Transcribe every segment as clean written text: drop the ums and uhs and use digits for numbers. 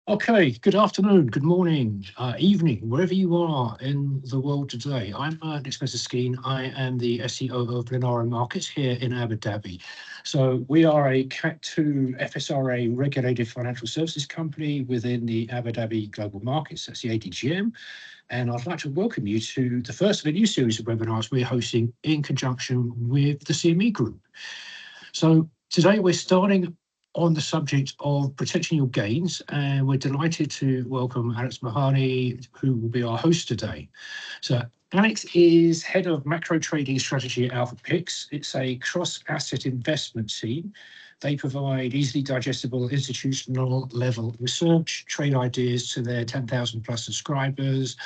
Okay, good afternoon, good morning, evening, wherever you are in the world today. I'm Nick Spencer-Skeen. I am the SEO of Lunaro Markets here in Abu Dhabi. So we are a Cat 2 FSRA regulated financial services company within the Abu Dhabi Global Markets, that's the ADGM. And I'd like to welcome you to the first of a new series of webinars we're hosting in conjunction with the CME Group. So today we're starting on the subject of protecting your gains, and we're delighted to welcome Alex Mahoney, who will be our host today. So Alex is head of macro trading strategy at AlphaPicks. It's a cross-asset investment team. They provide easily digestible institutional level research, trade ideas to their 10,000 plus subscribers,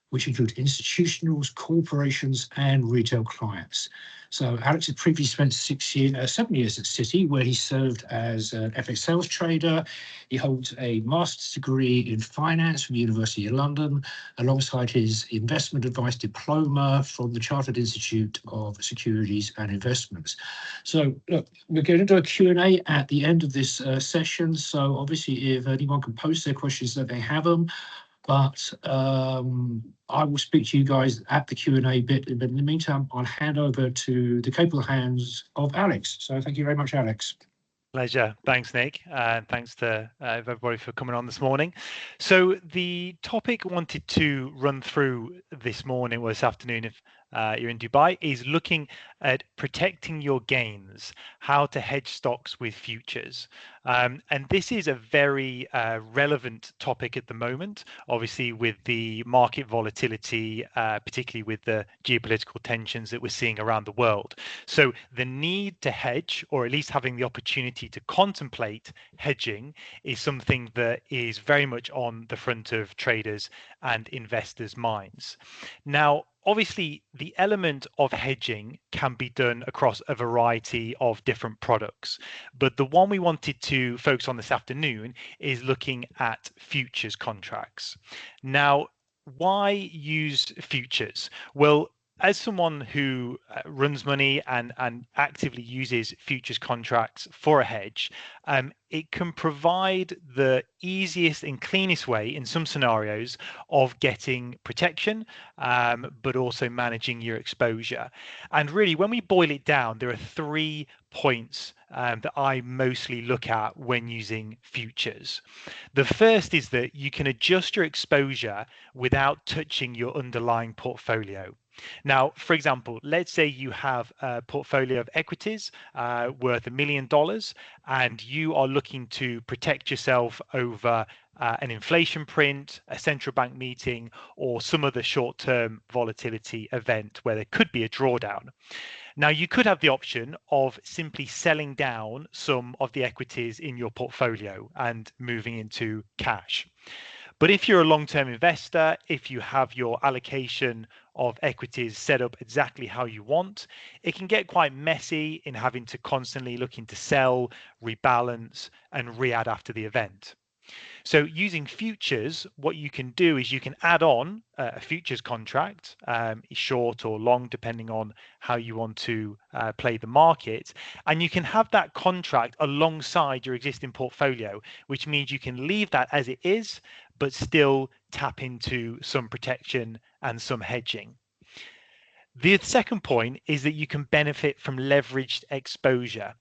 which include institutionals, corporations, and retail clients. So Alex had previously spent 7 years at Citi, where he served as an FX sales trader. He holds a master's degree in finance from the University of London, alongside his investment advice diploma from the Chartered Institute of Securities and Investments. So look, we're going to do a Q&A at the end of this session. So obviously, if anyone can post their questions that they have them, but I will speak to you guys at the Q&A bit. But in the meantime, I'll hand over to the capable hands of Alex. So thank you very much, Alex. Pleasure. Thanks, Nick. And thanks to everybody for coming on this morning. So the topic I wanted to run through this morning or this afternoon, if you're in Dubai, is looking at protecting your gains, how to hedge stocks with futures. And this is a very relevant topic at the moment, obviously with the market volatility, particularly with the geopolitical tensions that we're seeing around the world. So the need to hedge, or at least having the opportunity to contemplate hedging, is something that is very much on the front of traders and investors' minds. Now, obviously, the element of hedging can be done across a variety of different products, but the one we wanted to focus on this afternoon is looking at futures contracts. Now, why use futures? Well, as someone who runs money and actively uses futures contracts for a hedge, it can provide the easiest and cleanest way in some scenarios of getting protection, but also managing your exposure. And really, when we boil it down, there are 3 points that I mostly look at when using futures. The first is that you can adjust your exposure without touching your underlying portfolio. Now, for example, let's say you have a portfolio of equities worth $1 million, and you are looking to protect yourself over an inflation print, a central bank meeting, or some other short-term volatility event where there could be a drawdown. Now, you could have the option of simply selling down some of the equities in your portfolio and moving into cash. But if you're a long-term investor, if you have your allocation of equities set up exactly how you want, it can get quite messy in having to constantly looking to sell, rebalance, and re-add after the event. So using futures, what you can do is you can add on a futures contract, short or long, depending on how you want to play the market. And you can have that contract alongside your existing portfolio, which means you can leave that as it is, but still tap into some protection and some hedging. The second point is that you can benefit from leveraged exposure.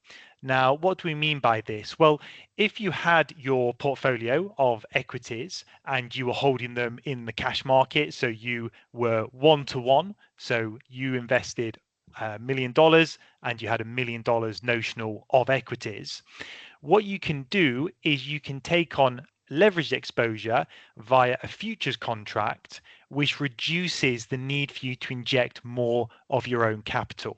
Now, what do we mean by this? Well, if you had your portfolio of equities and you were holding them in the cash market, so you were 1-to-1, so you invested $1 million and you had $1 million notional of equities, what you can do is you can take on leveraged exposure via a futures contract, which reduces the need for you to inject more of your own capital.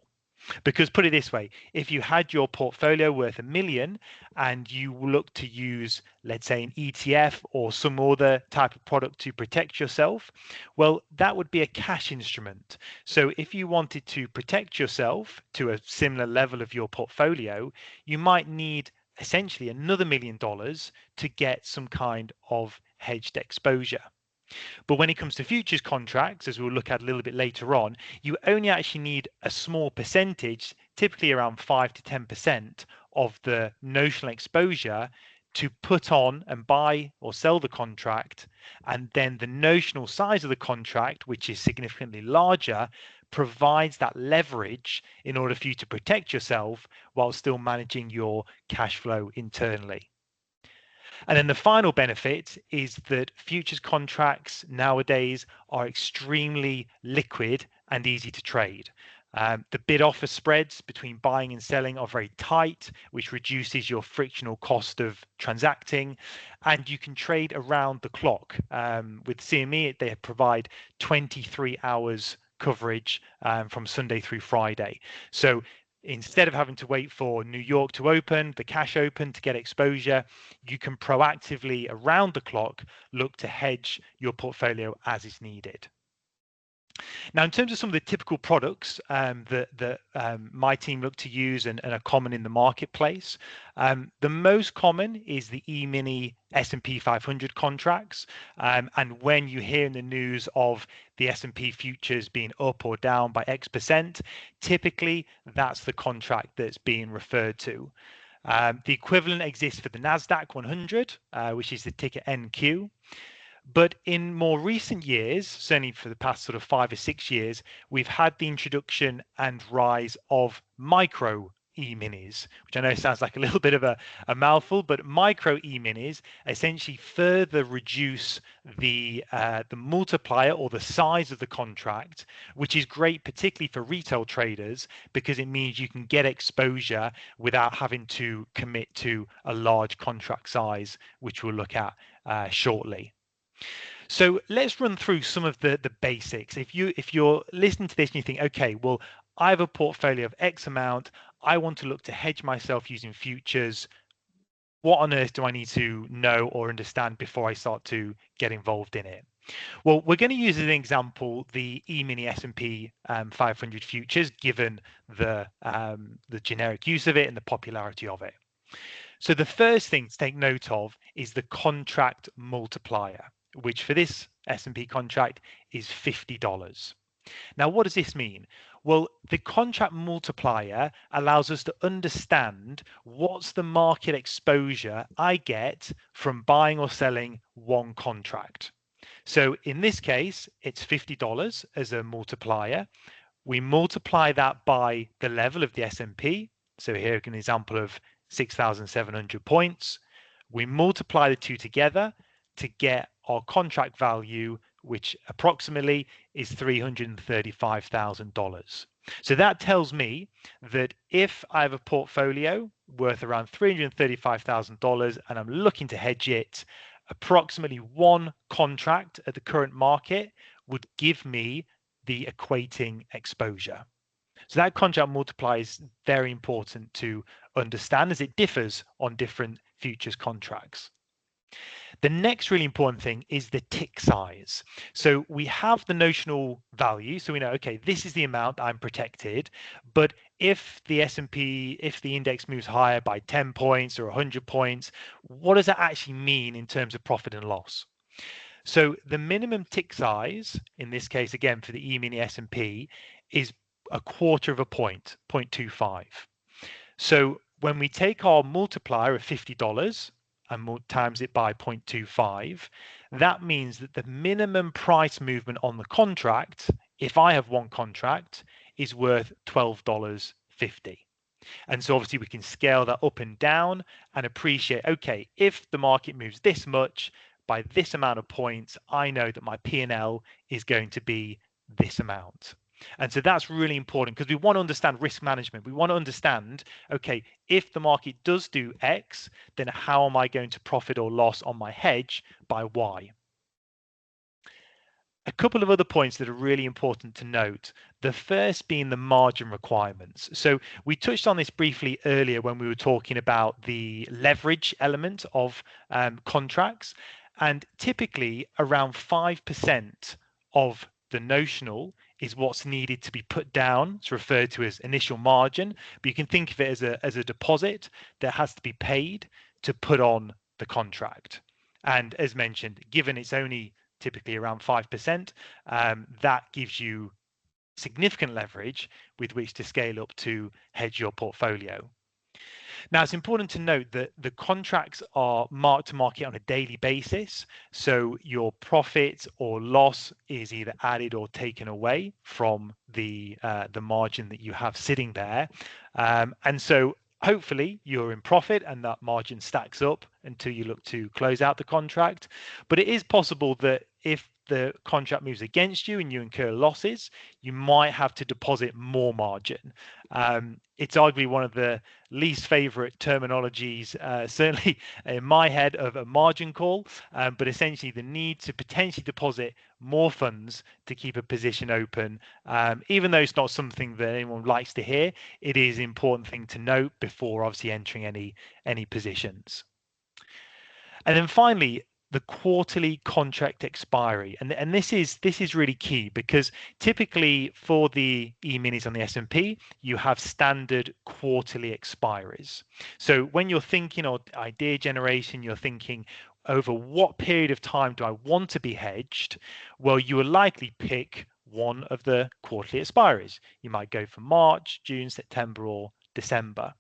Because put it this way, if you had your portfolio worth $1 million and you look to use, let's say, an ETF or some other type of product to protect yourself, well, that would be a cash instrument. So if you wanted to protect yourself to a similar level of your portfolio, you might need essentially another $1 million to get some kind of hedged exposure. But when it comes to futures contracts, as we'll look at a little bit later on, you only actually need a small percentage, typically around 5 to 10% of the notional exposure, to put on and buy or sell the contract, and then the notional size of the contract, which is significantly larger, provides that leverage in order for you to protect yourself while still managing your cash flow internally. And then the final benefit is that futures contracts nowadays are extremely liquid and easy to trade. The bid offer spreads between buying and selling are very tight, which reduces your frictional cost of transacting, and you can trade around the clock. With CME, they provide 23 hours coverage from Sunday through Friday. So instead of having to wait for New York to open, the cash open to get exposure, you can proactively around the clock look to hedge your portfolio as is needed. Now, in terms of some of the typical products that my team look to use and are common in the marketplace, the most common is the E-mini S&P 500 contracts. And when you hear in the news of the S&P futures being up or down by X%, typically that's the contract that's being referred to. The equivalent exists for the NASDAQ 100, which is the ticker NQ. But in more recent years, certainly for the past sort of 5 or 6 years, we've had the introduction and rise of micro E-minis, which I know sounds like a little bit of a mouthful, but micro E-minis essentially further reduce the multiplier or the size of the contract, which is great particularly for retail traders because it means you can get exposure without having to commit to a large contract size, which we'll look at shortly. So let's run through some of the basics. If you're listening to this and you think, okay, well, I have a portfolio of X amount, I want to look to hedge myself using futures. What on earth do I need to know or understand before I start to get involved in it? Well, we're going to use as an example the E-mini S&P 500 futures, given the generic use of it and the popularity of it. So the first thing to take note of is the contract multiplier, which for this S&P contract is $50. Now, what does this mean? Well, the contract multiplier allows us to understand what's the market exposure I get from buying or selling one contract. So in this case, it's $50 as a multiplier. We multiply that by the level of the S&P. So here an example of 6,700 points. We multiply the two together to get our contract value, which approximately is $335,000. So that tells me that if I have a portfolio worth around $335,000 and I'm looking to hedge it, approximately one contract at the current market would give me the equating exposure. So that contract multiplier is very important to understand as it differs on different futures contracts. The next really important thing is the tick size. So we have the notional value, so we know, okay, this is the amount I'm protected, but if the S&P, if the index moves higher by 10 points or 100 points, what does that actually mean in terms of profit and loss? So the minimum tick size, in this case, again, for the E-mini S&P, is 1/4 of a point, 0.25. So when we take our multiplier of $50 and times it by 0.25, that means that the minimum price movement on the contract, if I have one contract, is worth $12.50. And so obviously we can scale that up and down and appreciate, okay, if the market moves this much by this amount of points, I know that my P&L is going to be this amount. And so that's really important because we want to understand risk management. We want to understand, okay, if the market does do X, then how am I going to profit or loss on my hedge by Y? A couple of other points that are really important to note. The first being the margin requirements. So we touched on this briefly earlier when we were talking about the leverage element of contracts. And typically around 5% of the notional is what's needed to be put down. It's referred to as initial margin, but you can think of it as a deposit that has to be paid to put on the contract. And as mentioned, given it's only typically around 5%, that gives you significant leverage with which to scale up to hedge your portfolio. Now, it's important to note that the contracts are marked to market on a daily basis. So your profit or loss is either added or taken away from the margin that you have sitting there. And so hopefully you're in profit and that margin stacks up until you look to close out the contract. But it is possible that if the contract moves against you and you incur losses, you might have to deposit more margin. It's arguably one of the least favorite terminologies, certainly in my head, of a margin call, but essentially the need to potentially deposit more funds to keep a position open. Even though it's not something that anyone likes to hear, it is an important thing to note before obviously entering any positions. And then finally, the quarterly contract expiry, and this is really key, because typically for the E-minis on the S&P, you have standard quarterly expiries. So when you're thinking of idea generation, you're thinking over what period of time do I want to be hedged? Well, you will likely pick one of the quarterly expiries. You might go for March, June, September, or December.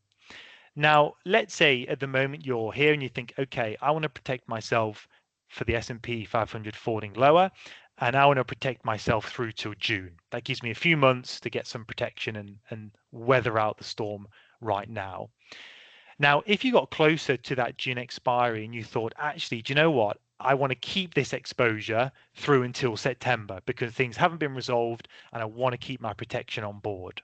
Now, let's say at the moment you're here and you think, okay, I want to protect myself for the S&P 500 falling lower, and I want to protect myself through till June. That gives me a few months to get some protection and weather out the storm right now. Now, if you got closer to that June expiry and you thought, actually, do you know what? I want to keep this exposure through until September because things haven't been resolved and I want to keep my protection on board.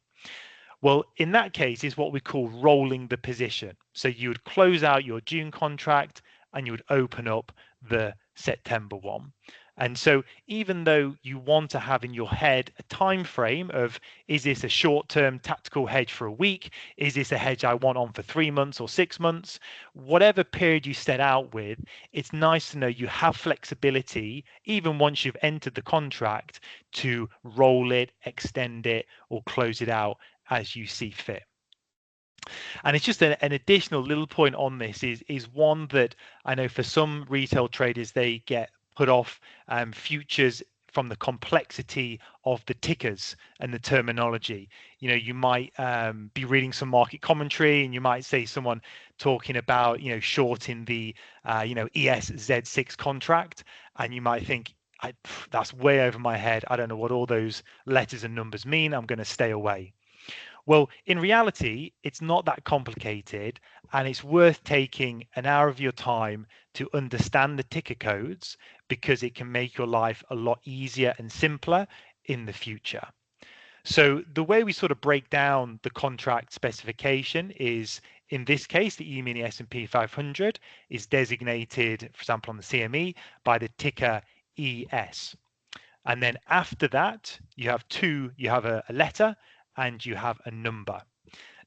Well, in that case is what we call rolling the position. So you would close out your June contract and you would open up the September one. And so even though you want to have in your head a time frame of, is this a short-term tactical hedge for a week? Is this a hedge I want on for 3 months or 6 months? Whatever period you set out with, it's nice to know you have flexibility, even once you've entered the contract, to roll it, extend it, or close it out as you see fit. And it's just an additional little point on this is one that I know for some retail traders, they get put off futures from the complexity of the tickers and the terminology. You know, you might be reading some market commentary and you might see someone talking about, you know, shorting the, ESZ6 contract. And you might think, that's way over my head. I don't know what all those letters and numbers mean. I'm going to stay away. Well, in reality, it's not that complicated, and it's worth taking an hour of your time to understand the ticker codes because it can make your life a lot easier and simpler in the future. So the way we sort of break down the contract specification is, in this case, the E-mini S&P 500 is designated, for example, on the CME by the ticker ES. And then after that, you have a letter and you have a number.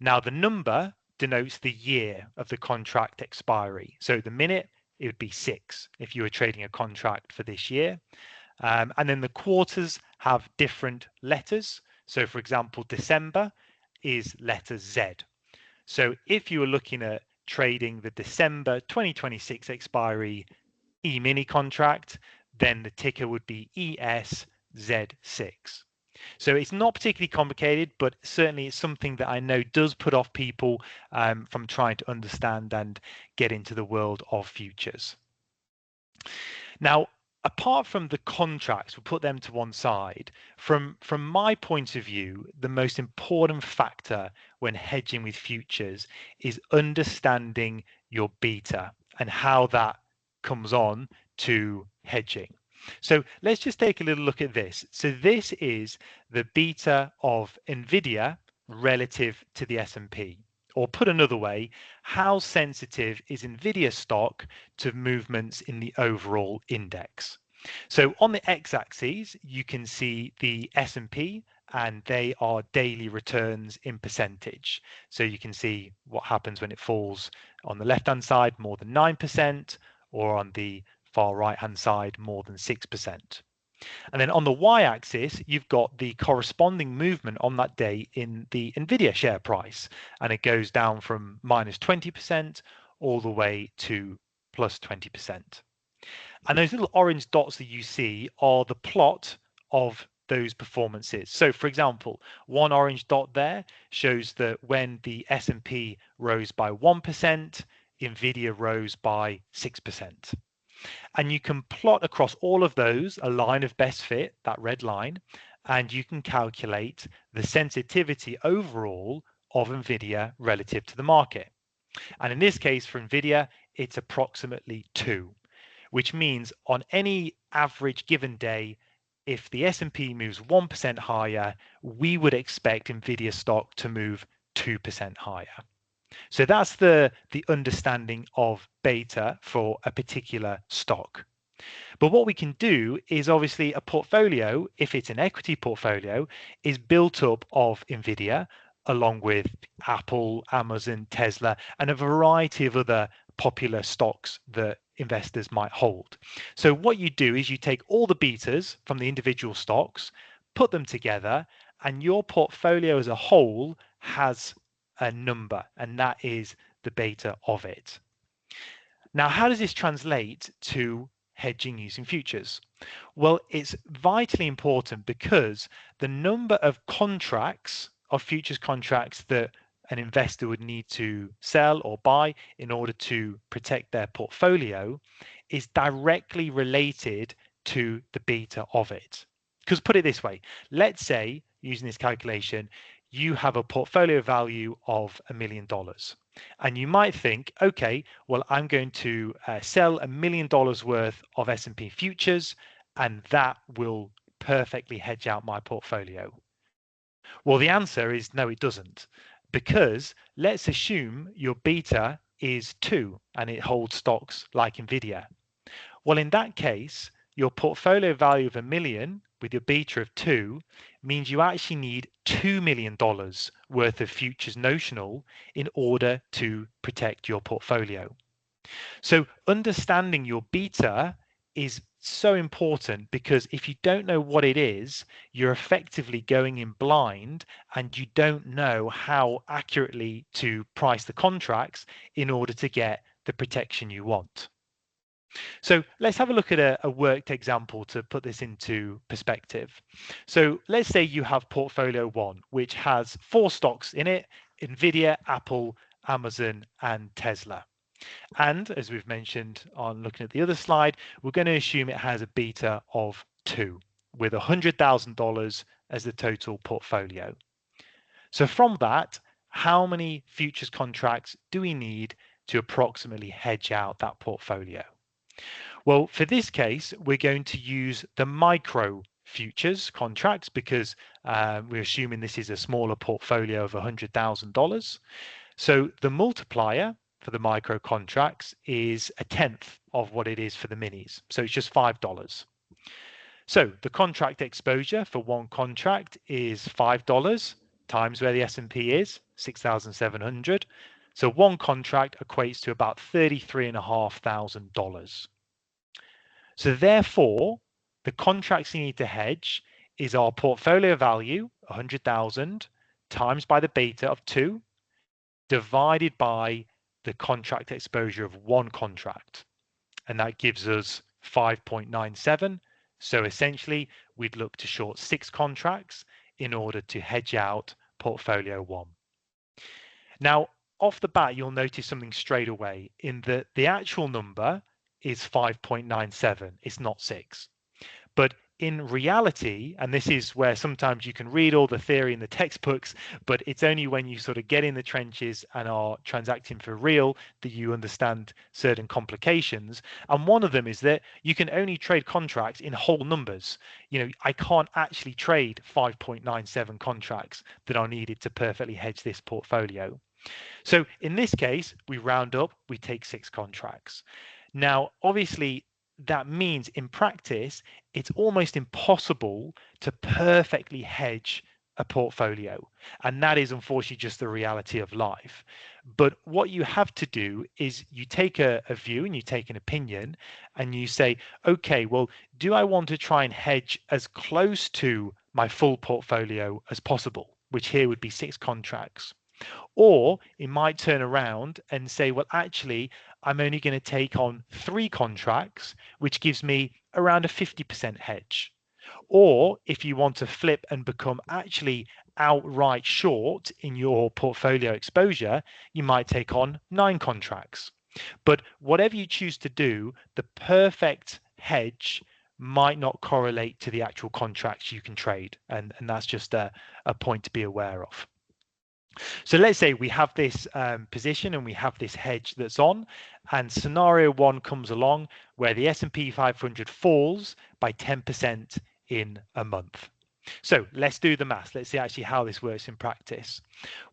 Now the number denotes the year of the contract expiry. So the minute, it would be 6 if you were trading a contract for this year. And then the quarters have different letters. So for example, December is letter Z. So if you were looking at trading the December 2026 expiry E-mini contract, then the ticker would be ESZ6. So it's not particularly complicated, but certainly it's something that I know does put off people from trying to understand and get into the world of futures. Now, apart from the contracts, we'll put them to one side. From my point of view, the most important factor when hedging with futures is understanding your beta and how that comes on to hedging. So let's just take a little look at this. So this is the beta of Nvidia relative to the S&P. Or put another way, how sensitive is Nvidia stock to movements in the overall index? So on the x-axis, you can see the S&P, and they are daily returns in percentage. So you can see what happens when it falls on the left-hand side, more than 9%, or on the far right-hand side, more than 6%. And then on the y-axis, you've got the corresponding movement on that day in the Nvidia share price, and it goes down from minus 20% all the way to plus 20%. And those little orange dots that you see are the plot of those performances. So for example, one orange dot there shows that when the S&P rose by 1%, Nvidia rose by 6%. And you can plot across all of those a line of best fit, that red line, and you can calculate the sensitivity overall of Nvidia relative to the market. And in this case for Nvidia, it's approximately 2, which means on any average given day, if the S&P moves 1% higher, we would expect Nvidia stock to move 2% higher. So that's the understanding of beta for a particular stock. But what we can do is obviously a portfolio, if it's an equity portfolio, is built up of Nvidia along with Apple, Amazon, Tesla, and a variety of other popular stocks that investors might hold. So what you do is you take all the betas from the individual stocks, put them together, and your portfolio as a whole has a number, and that is the beta of it. Now, how does this translate to hedging using futures? Well, it's vitally important because the number of contracts, of futures contracts that an investor would need to sell or buy in order to protect their portfolio is directly related to the beta of it. Because put it this way, let's say, using this calculation, you have a portfolio value of $1 million. And you might think, okay, well, I'm going to sell $1 million worth of S&P futures, and that will perfectly hedge out my portfolio. Well, the answer is no, it doesn't, because let's assume your beta is 2 and it holds stocks like Nvidia. Well, in that case, your portfolio value of $1 million with your beta of 2 means you actually need $2 million worth of futures notional in order to protect your portfolio. So understanding your beta is so important, because if you don't know what it is, you're effectively going in blind and you don't know how accurately to price the contracts in order to get the protection you want. So let's have a look at a worked example to put this into perspective. So let's say you have portfolio 1, which has 4 stocks in it: Nvidia, Apple, Amazon, and Tesla. And as we've mentioned on looking at the other slide, we're going to assume it has a beta of 2 with $100,000 as the total portfolio. So from that, how many futures contracts do we need to approximately hedge out that portfolio? Well, for this case, we're going to use the micro futures contracts because we're assuming this is a smaller portfolio of $100,000. So the multiplier for the micro contracts is 1/10 of what it is for the minis. So it's just $5. So the contract exposure for one contract is $5 times where the S&P is, 6,700. So one contract equates to about $33,500. So therefore, the contracts you need to hedge is our portfolio value, 100,000, times by the beta of 2, divided by the contract exposure of one contract. And that gives us 5.97. So essentially, we'd look to short 6 contracts in order to hedge out portfolio 1. Now, off the bat, you'll notice something straight away in that the actual number is 5.97. It's not 6. But in reality, and this is where sometimes you can read all the theory in the textbooks, but it's only when you sort of get in the trenches and are transacting for real that you understand certain complications. And one of them is that you can only trade contracts in whole numbers. You know, I can't actually trade 5.97 contracts that are needed to perfectly hedge this portfolio. So in this case, we round up, we take 6 contracts. Now, obviously, that means in practice, it's almost impossible to perfectly hedge a portfolio. And that is unfortunately just the reality of life. But what you have to do is you take a view and you take an opinion and you say, okay, well, do I want to try and hedge as close to my full portfolio as possible, which here would be 6 contracts? Or it might turn around and say, well, actually, I'm only going to take on 3 contracts, which gives me around a 50% hedge. Or if you want to flip and become actually outright short in your portfolio exposure, you might take on 9 contracts. But whatever you choose to do, the perfect hedge might not correlate to the actual contracts you can trade. And that's just a point to be aware of. So let's say we have this position and we have this hedge that's on, and scenario 1 comes along where the S&P 500 falls by 10% in a month. So let's do the math. Let's see actually how this works in practice.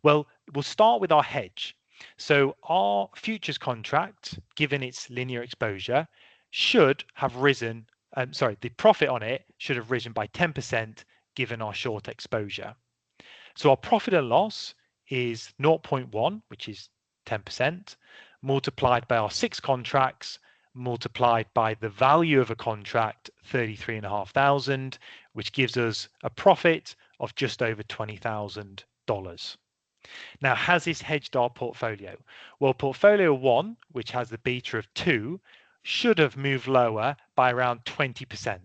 Well, we'll start with our hedge. So our futures contract, given its linear exposure, should have risen, the profit on it should have risen by 10% given our short exposure. So our profit and loss is 0.1, which is 10%, multiplied by our 6 contracts, multiplied by the value of a contract, 33,500, which gives us a profit of just over $20,000. Now, has this hedged our portfolio? Well, portfolio 1, which has the beta of 2, should have moved lower by around 20%.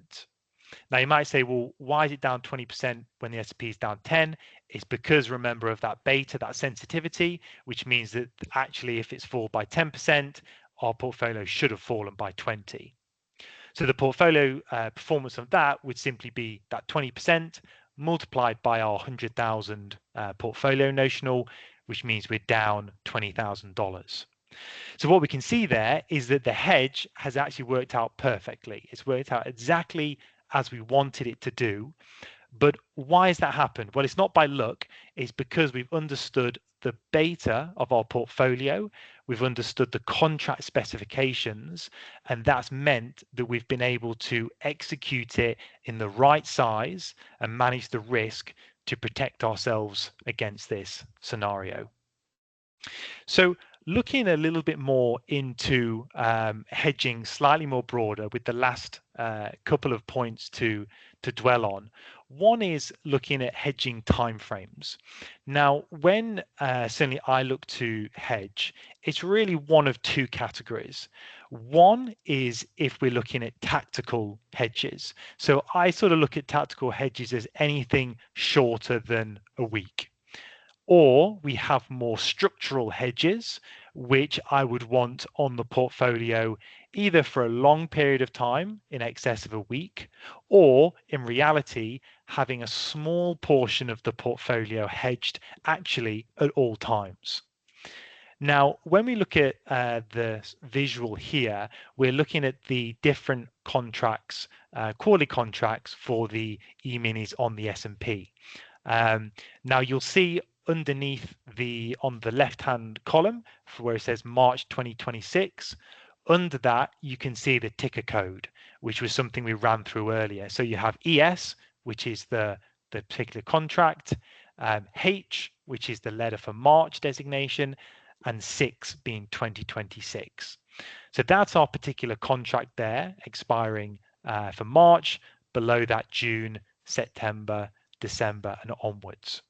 Now, you might say, well, why is it down 20% when the S&P is down 10? It's because, remember, of that beta, that sensitivity, which means that actually if it's fallen by 10%, our portfolio should have fallen by 20. So the portfolio performance of that would simply be that 20% multiplied by our 100,000 portfolio notional, which means we're down $20,000. So what we can see there is that the hedge has actually worked out perfectly. It's worked out exactly as we wanted it to do. But why has that happened? Well, it's not by luck. It's because we've understood the beta of our portfolio. We've understood the contract specifications, and that's meant that we've been able to execute it in the right size and manage the risk to protect ourselves against this scenario. So looking a little bit more into hedging slightly more broader with the last couple of points to dwell on. One is looking at hedging timeframes. Now, when certainly I look to hedge, it's really one of 2 categories. One is if we're looking at tactical hedges. So I sort of look at tactical hedges as anything shorter than a week. Or we have more structural hedges, which I would want on the portfolio either for a long period of time in excess of a week, or in reality, having a small portion of the portfolio hedged actually at all times. Now, when we look at the visual here, we're looking at the different contracts, quarterly contracts for the E-minis on the S&P. Now you'll see underneath on the left-hand column for where it says March 2026, under that you can see the ticker code, which was something we ran through earlier. So you have ES, which is the particular contract, H, which is the letter for March designation, and 6 being 2026. So that's our particular contract there, expiring for March, below that June, September, December, and onwards.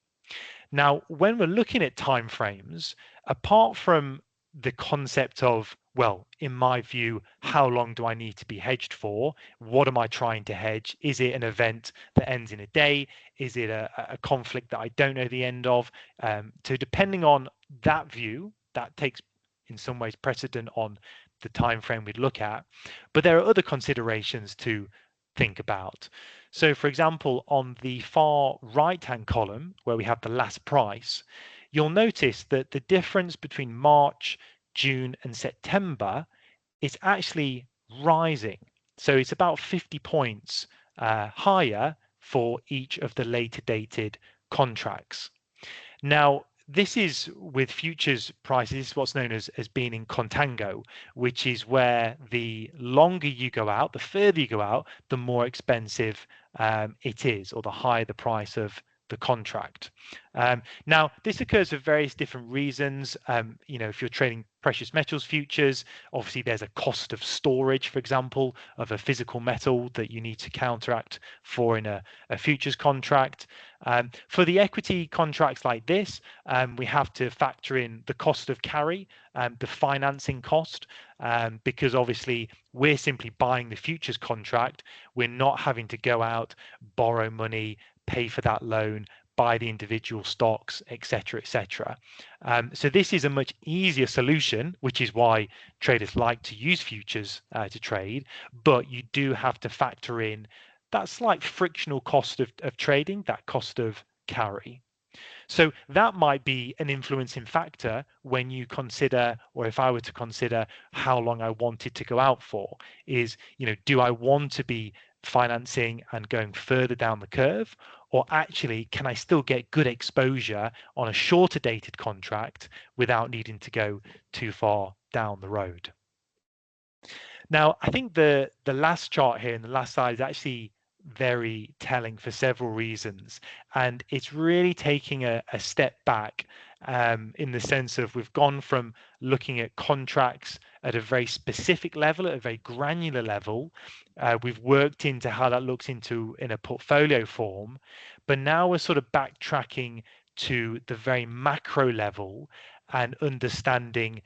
Now, when we're looking at timeframes, apart from the concept of, well, in my view, how long do I need to be hedged for? What am I trying to hedge? Is it an event that ends in a day? Is it a conflict that I don't know the end of? So depending on that view, that takes in some ways precedent on the time frame we'd look at. But there are other considerations to think about. So for example, on the far right-hand column where we have the last price, you'll notice that the difference between March, June and September is actually rising. So it's about 50 points higher for each of the later dated contracts. Now, this is with futures prices, what's known as being in contango, which is where the longer you go out, the further you go out, the more expensive it is, or the higher the price of the contract. Now, this occurs for various different reasons. If you're trading precious metals futures, obviously there's a cost of storage, for example, of a physical metal that you need to counteract for in a futures contract. For the equity contracts like this, we have to factor in the cost of carry, the financing cost, because obviously we're simply buying the futures contract. We're not having to go out, borrow money, pay for that loan, buy the individual stocks, etc., etc. So this is a much easier solution, which is why traders like to use futures to trade, but you do have to factor in that slight frictional cost of trading, that cost of carry. So that might be an influencing factor when you consider, or if I were to consider how long I wanted to go out for, is, do I want to be financing and going further down the curve, or actually can I still get good exposure on a shorter dated contract without needing to go too far down the road? Now, I think the last chart here and the last slide is actually very telling for several reasons, and it's really taking a step back in the sense of we've gone from looking at contracts at a very specific level, at a very granular level. We've worked into how that looks in a portfolio form, but now we're sort of backtracking to the very macro level and understanding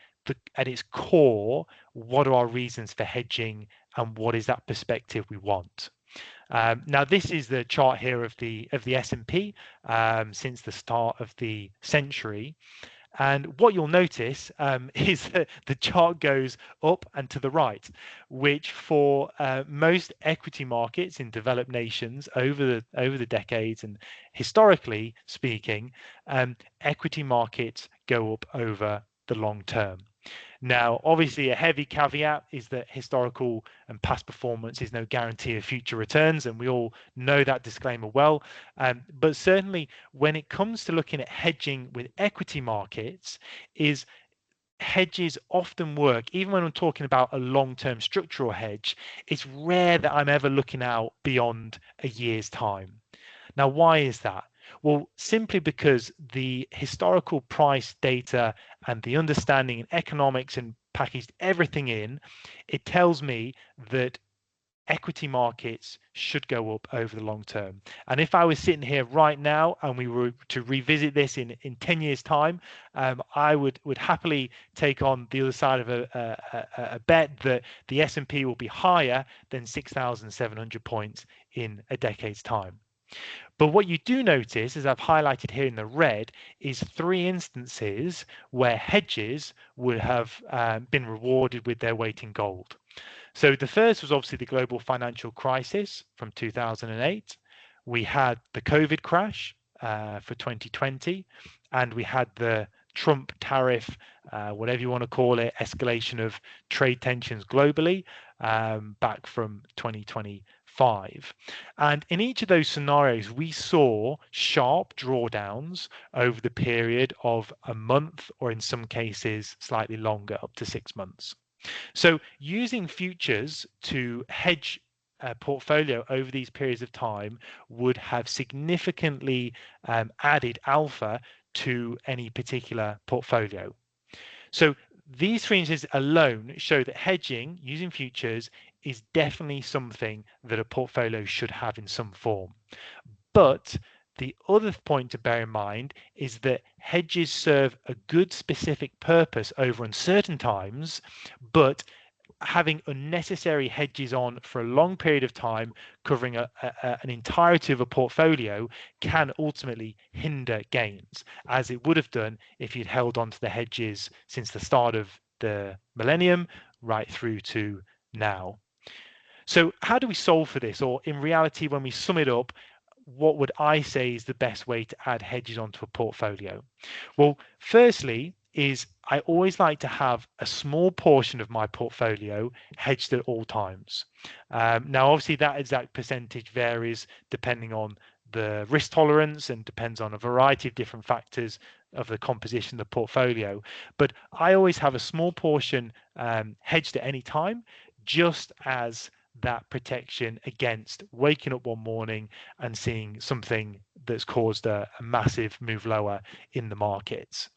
at its core, what are our reasons for hedging and what is that perspective we want? Now, this is the chart here of the S&P since the start of the century. And what you'll notice is that the chart goes up and to the right, which for most equity markets in developed nations over the decades and historically speaking, equity markets go up over the long term. Now, obviously, a heavy caveat is that historical and past performance is no guarantee of future returns, and we all know that disclaimer well. But certainly, when it comes to looking at hedging with equity markets, hedges often work, even when I'm talking about a long-term structural hedge, it's rare that I'm ever looking out beyond a year's time. Now, why is that? Well, simply because the historical price data and the understanding in economics and packaged everything in, it tells me that equity markets should go up over the long term. And if I was sitting here right now and we were to revisit this in 10 years time, I would happily take on the other side of a bet that the S&P will be higher than 6,700 points in a decade's time. But what you do notice, as I've highlighted here in the red, is 3 instances where hedges would have been rewarded with their weight in gold. So the first was obviously the global financial crisis from 2008. We had the COVID crash for 2020, and we had the Trump tariff, whatever you want to call it, escalation of trade tensions globally back from 2025. And in each of those scenarios, we saw sharp drawdowns over the period of a month, or in some cases, slightly longer, up to 6 months. So using futures to hedge a portfolio over these periods of time would have significantly added alpha to any particular portfolio. So these 3 instances alone show that hedging using futures is definitely something that a portfolio should have in some form. But the other point to bear in mind is that hedges serve a good specific purpose over uncertain times, but having unnecessary hedges on for a long period of time, covering an entirety of a portfolio, can ultimately hinder gains, as it would have done if you'd held on to the hedges since the start of the millennium right through to now. So how do we solve for this? Or in reality, when we sum it up, what would I say is the best way to add hedges onto a portfolio? Well, firstly, is I always like to have a small portion of my portfolio hedged at all times. Now, obviously, that exact percentage varies depending on the risk tolerance and depends on a variety of different factors of the composition of the portfolio. But I always have a small portion hedged at any time, just as that protection against waking up one morning and seeing something that's caused a massive move lower in the markets.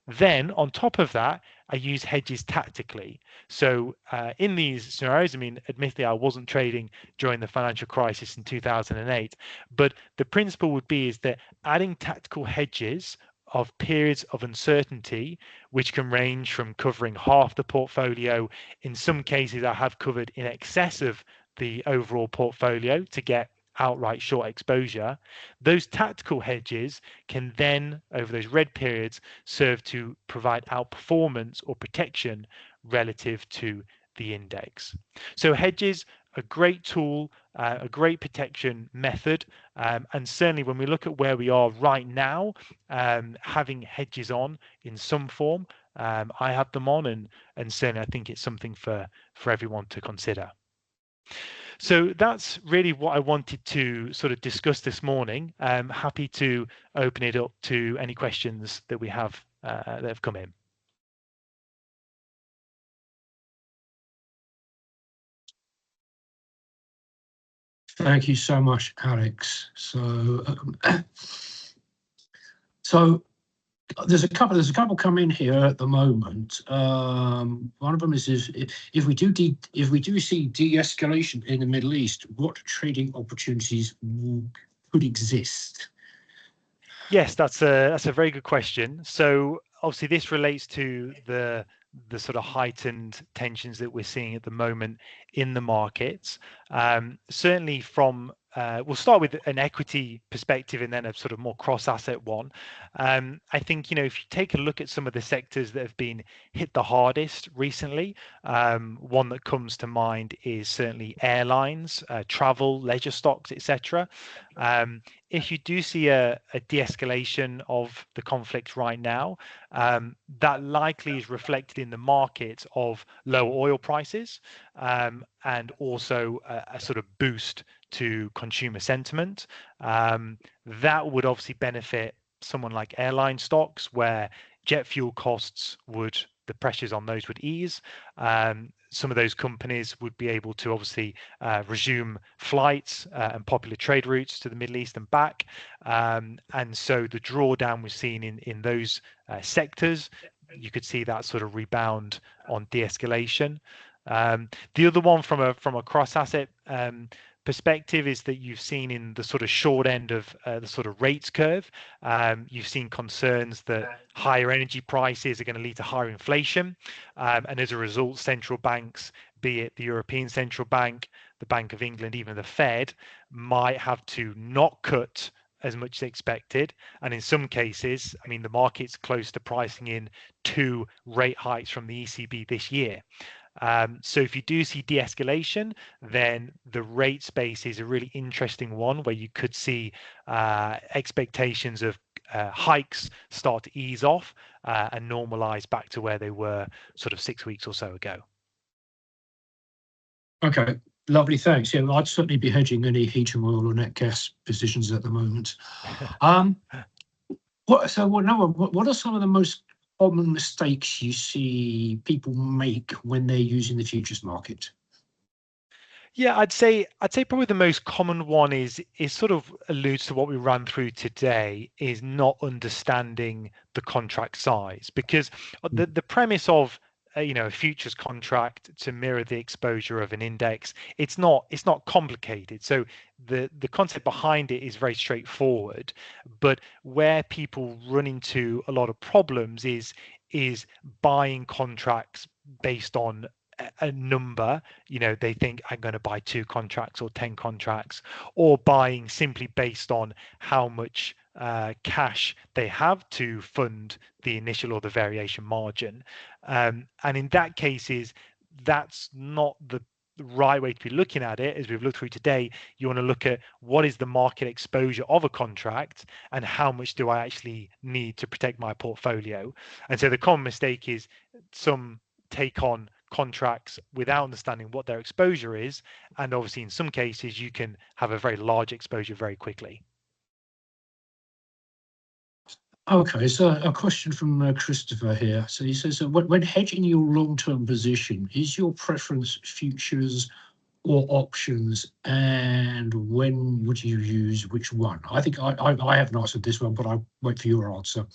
Then on top of that, I use hedges tactically. So in these scenarios, I mean, admittedly, I wasn't trading during the financial crisis in 2008, but the principle would be is that adding tactical hedges of periods of uncertainty, which can range from covering half the portfolio. In some cases, I have covered in excess of the overall portfolio to get outright short exposure. Those tactical hedges can then, over those red periods, serve to provide outperformance or protection relative to the index. So hedges, a great tool, a great protection method, and certainly when we look at where we are right now, having hedges on in some form, I have them on, and certainly I think it's something for everyone to consider. So that's really what I wanted to sort of discuss this morning. I'm happy to open it up to any questions that we have that have come in. Thank you so much, Alex. So, there's a couple come in here at the moment. One of them is if we do see de-escalation in the Middle East, what trading opportunities could exist? Yes, that's a very good question. So obviously this relates to the sort of heightened tensions that we're seeing at the moment in the markets. Certainly from we'll start with an equity perspective and then a sort of more cross-asset one. I think, if you take a look at some of the sectors that have been hit the hardest recently, one that comes to mind is certainly airlines, travel, leisure stocks, etc. If you do see a de-escalation of the conflict right now, that likely is reflected in the market of lower oil prices, and also a sort of boost to consumer sentiment. That would obviously benefit someone like airline stocks, where jet fuel costs the pressures on those would ease. Some of those companies would be able to obviously resume flights and popular trade routes to the Middle East and back. And so the drawdown we've seen in those sectors, you could see that sort of rebound on de-escalation. The other one from a cross-asset perspective is that you've seen in the sort of short end of the sort of rates curve, you've seen concerns that higher energy prices are going to lead to higher inflation, and as a result, central banks, be it the European Central Bank, the Bank of England, even the Fed, might have to not cut as much as expected, and in some cases, I mean, the market's close to pricing in 2 rate hikes from the ECB this year. So if you do see de-escalation, then the rate space is a really interesting one where you could see expectations of hikes start to ease off and normalize back to where they were sort of 6 weeks or so ago. Okay, lovely, thanks. Yeah, I'd certainly be hedging any heating oil or net gas positions at the moment. What are some of the most common mistakes you see people make when they're using the futures market? Yeah, I'd say probably the most common one is sort of alludes to what we ran through today, is not understanding the contract size, because the premise of a futures contract to mirror the exposure of an index, it's not complicated. So the concept behind it is very straightforward, but where people run into a lot of problems is buying contracts based on a number. They think I'm going to buy 2 contracts or 10 contracts, or buying simply based on how much cash they have to fund the initial or the variation margin. And in that cases, that's not the right way to be looking at it. As we've looked through today, you want to look at what is the market exposure of a contract and how much do I actually need to protect my portfolio. And so the common mistake is some take on contracts without understanding what their exposure is, and obviously in some cases you can have a very large exposure very quickly. Okay, so a question from Christopher here. So he says, when hedging your long-term position, is your preference futures or options, and when would you use which one? I think I haven't answered this one, but I'll wait for your answer.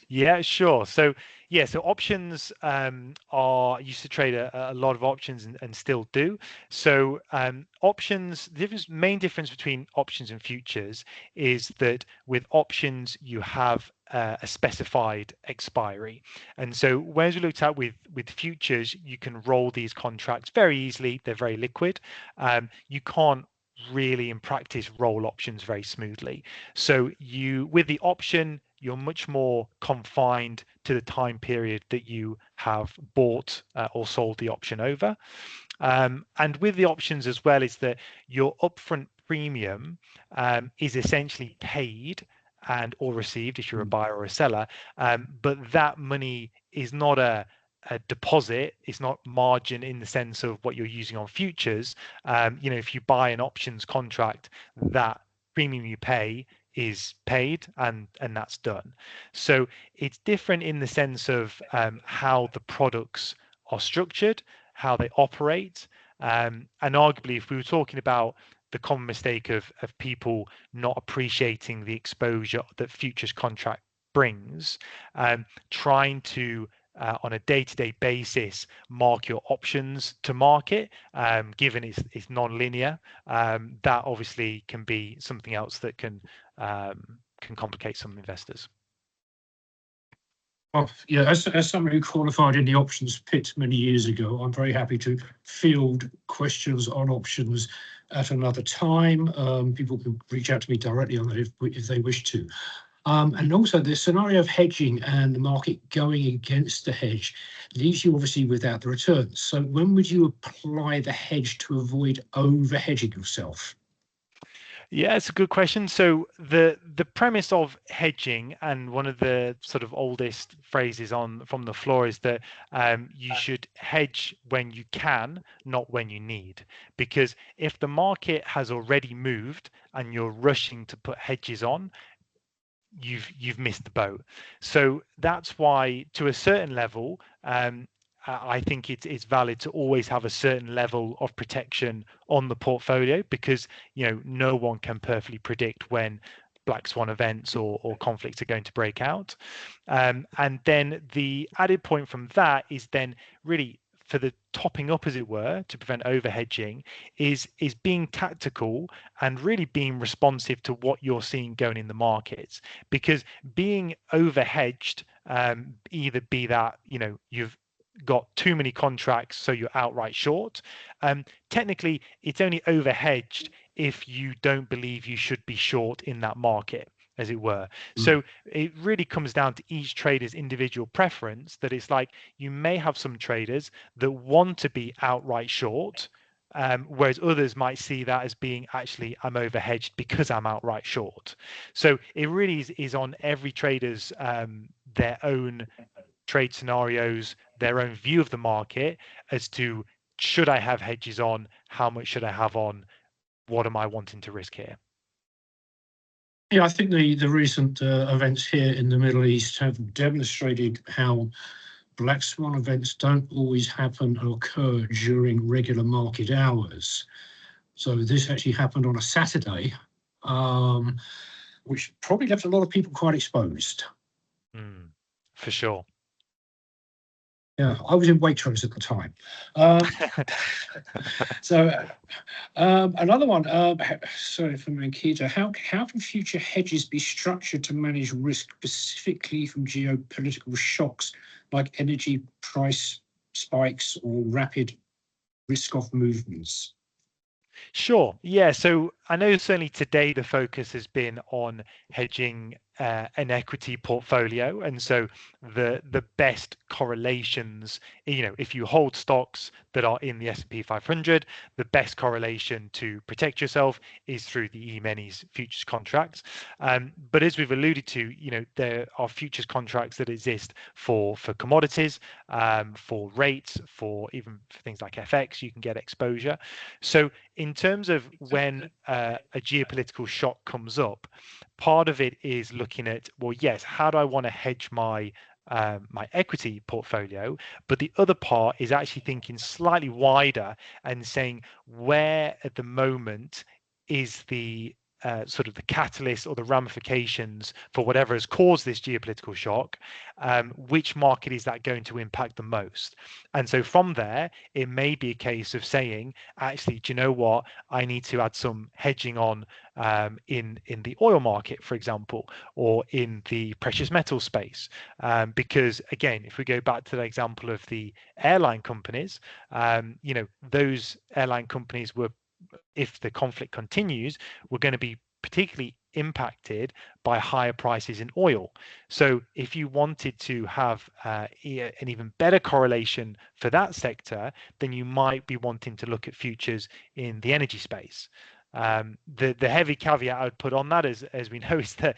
Yeah, sure. So yeah, so options are used to trade a lot of options and still do. So options, main difference between options and futures is that with options you have a specified expiry, and so whereas we looked at with futures, you can roll these contracts very easily. They're very liquid. You can't really in practice roll options very smoothly. So you with the option you're much more confined to the time period that you have bought or sold the option over. And with the options as well is that your upfront premium is essentially paid and or received if you're a buyer or a seller, but that money is not a deposit. It's not margin in the sense of what you're using on futures. If you buy an options contract, that premium you pay is paid and that's done. So it's different in the sense of how the products are structured, how they operate, and arguably if we were talking about the common mistake of people not appreciating the exposure that futures contract brings, trying to on a day-to-day basis mark your options to market, given it's non-linear, that obviously can be something else that can complicate some investors. Well, yeah, as somebody who qualified in the options pit many years ago, I'm very happy to field questions on options at another time. People can reach out to me directly on that if they wish to. And also the scenario of hedging and the market going against the hedge leaves you obviously without the returns. So when would you apply the hedge to avoid over hedging yourself? Yeah, it's a good question. So the premise of hedging, and one of the sort of oldest phrases from the floor, is that you should hedge when you can, not when you need. Because if the market has already moved and you're rushing to put hedges on, you've missed the boat. So that's why, to a certain level, I think it's valid to always have a certain level of protection on the portfolio, because no one can perfectly predict when black swan events or conflicts are going to break out. And then the added point from that is then really for the topping up, as it were, to prevent overhedging, is being tactical and really being responsive to what you're seeing going in the markets. Because being overhedged, either be that you've got too many contracts so you're outright short, technically it's only overhedged if you don't believe you should be short in that market, as it were. So it really comes down to each trader's individual preference, that it's like you may have some traders that want to be outright short, whereas others might see that as being, actually, I'm overhedged because I'm outright short. So it really is on every trader's their own trade scenarios, their own view of the market as to, should I have hedges on? How much should I have on? What am I wanting to risk here? Yeah, I think the recent events here in the Middle East have demonstrated how black swan events don't always happen or occur during regular market hours. So this actually happened on a Saturday, which probably left a lot of people quite exposed. For sure. Yeah, I was in Waitrose at the time. Another one, sorry from Ankita, how can future hedges be structured to manage risk specifically from geopolitical shocks like energy price spikes or rapid risk-off movements? Sure. Yeah. So I know certainly today the focus has been on hedging an equity portfolio, and so the best correlations, if you hold stocks that are in the S&P 500, the best correlation to protect yourself is through the E-minis futures contracts. But as we've alluded to, there are futures contracts that exist for commodities, for rates, for things like FX. You can get exposure. So in terms of when a geopolitical shock comes up, part of it is looking at, well, yes, how do I want to hedge my my equity portfolio, but the other part is actually thinking slightly wider and saying where at the moment is the sort of the catalyst or the ramifications for whatever has caused this geopolitical shock, which market is that going to impact the most? And so from there, it may be a case of saying, actually, do you know what? I need to add some hedging on in the oil market, for example, or in the precious metal space. Because again, if we go back to the example of the airline companies, those airline companies were, if the conflict continues, we're going to be particularly impacted by higher prices in oil. So if you wanted to have an even better correlation for that sector, then you might be wanting to look at futures in the energy space. The heavy caveat I would put on that is, as we know, is that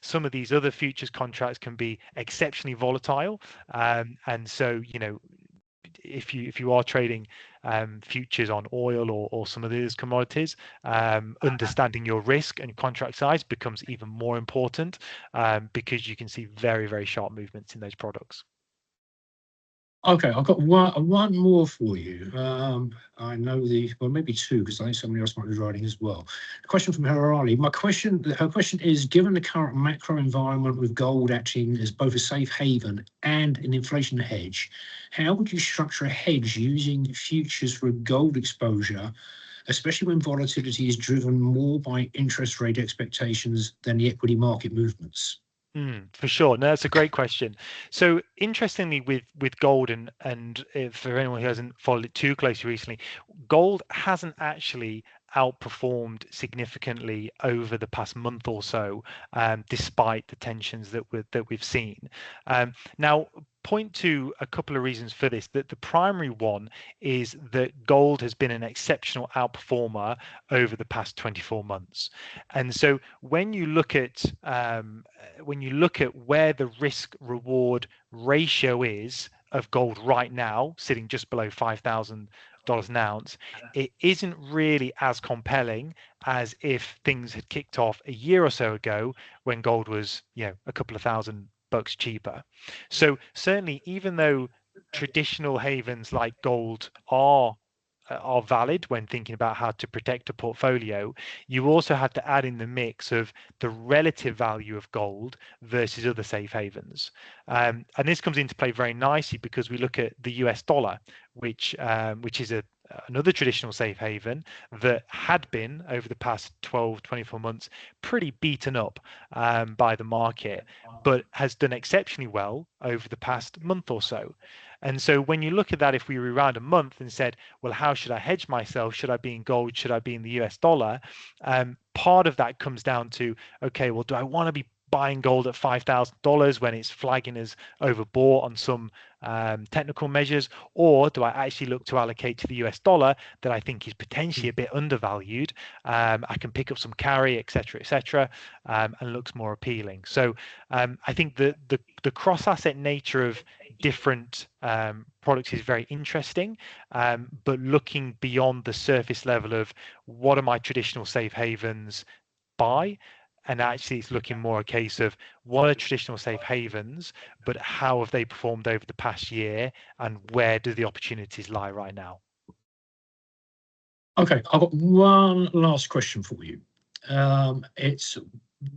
some of these other futures contracts can be exceptionally volatile, and so if you are trading futures on oil or some of these commodities, understanding your risk and contract size becomes even more important, because you can see very, very sharp movements in those products. Okay, I've got one more for you. I know well, maybe two, because I think somebody else might be writing as well. A question from Harali. Her question is, given the current macro environment with gold acting as both a safe haven and an inflation hedge, how would you structure a hedge using futures for gold exposure, especially when volatility is driven more by interest rate expectations than the equity market movements? For sure. No, that's a great question. So interestingly, with gold, and for anyone who hasn't followed it too closely recently, gold hasn't actually outperformed significantly over the past month or so, despite the tensions that we've seen. Now, point to a couple of reasons for this. That the primary one is that gold has been an exceptional outperformer over the past 24 months, and so when you look at where the risk reward ratio is of gold right now, sitting just below $5,000 an ounce, it isn't really as compelling as if things had kicked off a year or so ago when gold was a couple of $1,000 cheaper. So certainly, even though traditional havens like gold are valid when thinking about how to protect a portfolio, you also have to add in the mix of the relative value of gold versus other safe havens. And this comes into play very nicely because we look at the US dollar, which is another traditional safe haven that had been, over the past 12, 24 months, pretty beaten up by the market, but has done exceptionally well over the past month or so. And so when you look at that, if we rewound a month and said, well, how should I hedge myself? Should I be in gold? Should I be in the US dollar? Part of that comes down to, okay, well, do I want to be buying gold at $5,000 when it's flagging as overbought on some technical measures, or do I actually look to allocate to the US dollar that I think is potentially a bit undervalued? I can pick up some carry, etc., and looks more appealing. So I think the cross-asset nature of different products is very interesting, but looking beyond the surface level of what are my traditional safe havens buy, and actually it's looking more a case of what are traditional safe havens, but how have they performed over the past year, and where do the opportunities lie right now? Okay, I've got one last question for you. It's,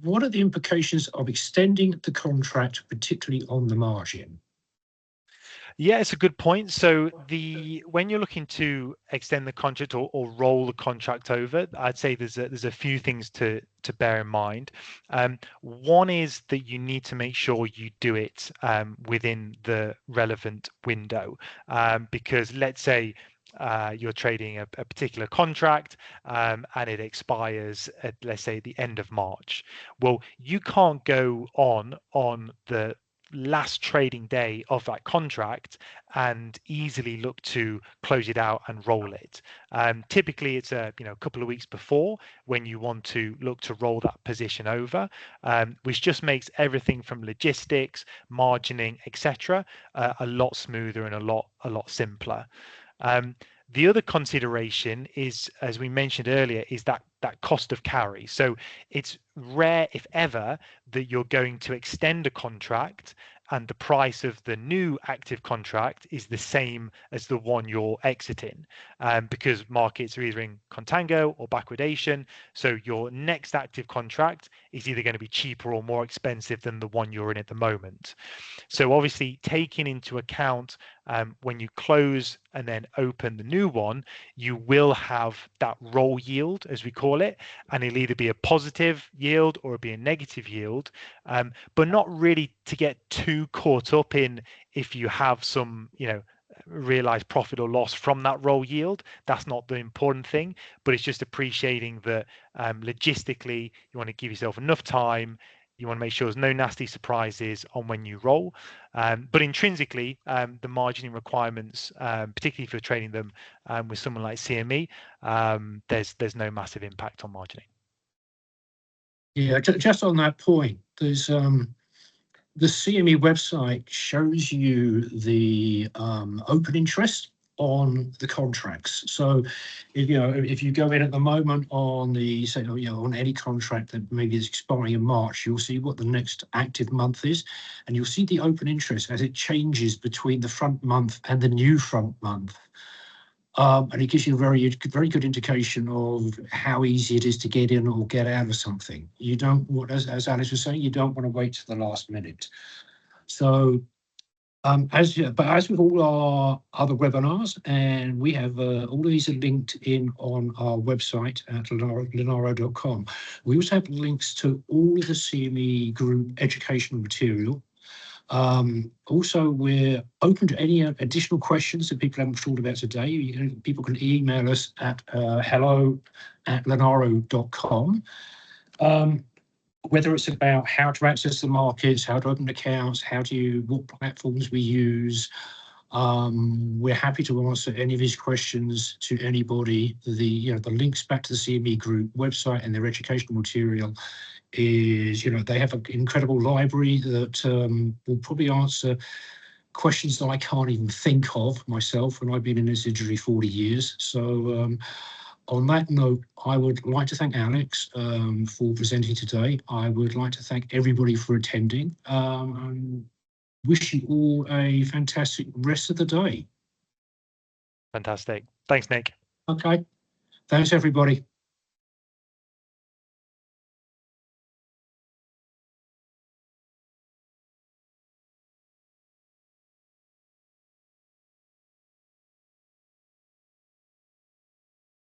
what are the implications of extending the contract, particularly on the margin? Yeah, it's a good point. So when you're looking to extend the contract or roll the contract over, I'd say there's a few things to bear in mind. One is that you need to make sure you do it within the relevant window, because let's say you're trading a particular contract and it expires at, let's say, the end of March. Well, you can't go on the last trading day of that contract and easily look to close it out and roll it. Typically, it's a couple of weeks before when you want to look to roll that position over, which just makes everything from logistics, margining, etc., a lot smoother and a lot simpler. The other consideration is, as we mentioned earlier, is that cost of carry. So it's rare, if ever, that you're going to extend a contract and the price of the new active contract is the same as the one you're exiting, because markets are either in contango or backwardation. So your next active contract is either going to be cheaper or more expensive than the one you're in at the moment. So obviously taking into account when you close and then open the new one, you will have that roll yield, as we call it, and it'll either be a positive yield or it'll be a negative yield, but not really to get too caught up in if you have some, realized profit or loss from that roll yield. That's not the important thing, but it's just appreciating that logistically you want to give yourself enough time. You want to make sure there's no nasty surprises on when you roll, but intrinsically the margining requirements, particularly if you're trading them with someone like CME, there's no massive impact on margining. Yeah, just on that point, there's the CME website shows you the open interest on the contracts. So if you go in at the moment on the on any contract that maybe is expiring in March, you'll see what the next active month is, and you'll see the open interest as it changes between the front month and the new front month. And it gives you a very good indication of how easy it is to get in or get out of something. You don't want, as Alice was saying, you don't want to wait to the last minute. So as with all our other webinars, and we have all of these are linked in on our website at lunaro.com. We also have links to all of the CME Group educational material. Also, we're open to any additional questions that people haven't thought about today. People can email us at hello@lunaro.com. Whether it's about how to access the markets, how to open accounts, what platforms we use, we're happy to answer any of these questions to anybody. The links back to the CME Group website and their educational material is, they have an incredible library that will probably answer questions that I can't even think of myself, and I've been in this industry 40 years. So on that note, I would like to thank Alex for presenting today. I would like to thank everybody for attending, and wish you all a fantastic rest of the day. Fantastic. Thanks, Nick. Okay. Thanks, everybody.